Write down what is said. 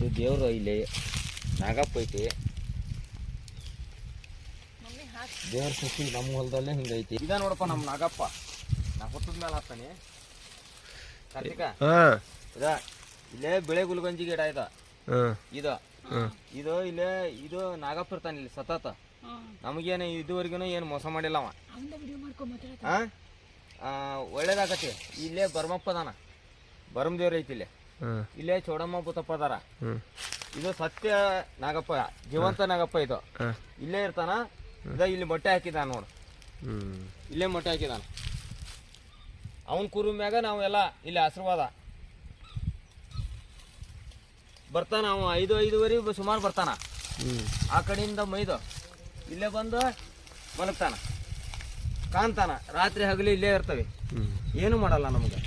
ಇದು ದೇವ್ರು ಇಲ್ಲಿ ನಾಗಪ್ಪ ಐತಿ. ದೇವ್ರ ಸಸಿ ನಮ್ಮ ಹೊಲದಲ್ಲೇ ಹಿಂಗೈತಿ. ಇದ ನೋಡಪ್ಪ ನಮ್ಮ ನಾಗಪ್ಪ. ನಾ ಹುಟ್ಟದ ಮೇಲೆ ಹಾಕ್ತಾನೆ ಕಾರ್ತಿಕ. ಇದ ಇಲ್ಲೇ ಬೆಳೆ ಗುಲ್ಗಂಜಿ ಗಿಡ ಇದ. ಇದು ಇಲ್ಲೇ ಇದು ನಾಗಪ್ಪ ಇರ್ತಾನೆ ಇಲ್ಲಿ ಸತತ. ನಮಗೇನು ಇದುವರೆಗೂ ಏನು ಮೋಸ ಮಾಡಿಲ್ಲ ಅವ. ಒಳ್ಳೇದಾಗತ್ತೆ. ಇಲ್ಲೇ ಬರ್ಮಪ್ಪ ಅದಾನ, ಬರ್ಮ ದೇವ್ರ ಐತಿ ಇಲ್ಲೇ. ಇಲ್ಲೇ ಚೌಡಮ್ಮ ಬುತ್ತಪ್ಪ ಅದಾರ. ಇದು ಸತ್ಯ ನಾಗಪ್ಪ, ಜೀವಂತ ನಾಗಪ್ಪ. ಇದು ಇಲ್ಲೇ ಇರ್ತಾನ. ಇಲ್ಲಿ ಮೊಟ್ಟೆ ಹಾಕಿದಾನ ನೋಡು, ಇಲ್ಲೇ ಮೊಟ್ಟೆ ಹಾಕಿದಾನ. ಅವನ್ ಕುರು ಮ್ಯಾಗ ನಾವೆಲ್ಲ ಇಲ್ಲಿ ಆಶೀರ್ವಾದ ಬರ್ತಾನ. ಅವ 5-5:30 ಸುಮಾರು ಬರ್ತಾನ. ಆ ಕಡೆಯಿಂದ ಮೈದು ಇಲ್ಲೇ ಬಂದು ಮಲಗ್ತಾನ, ಕಾಣ್ತಾನ. ರಾತ್ರಿ ಹಗಲಿ ಇಲ್ಲೇ ಇರ್ತವೆ, ಏನು ಮಾಡಲ್ಲ ನಮ್ಗೆ.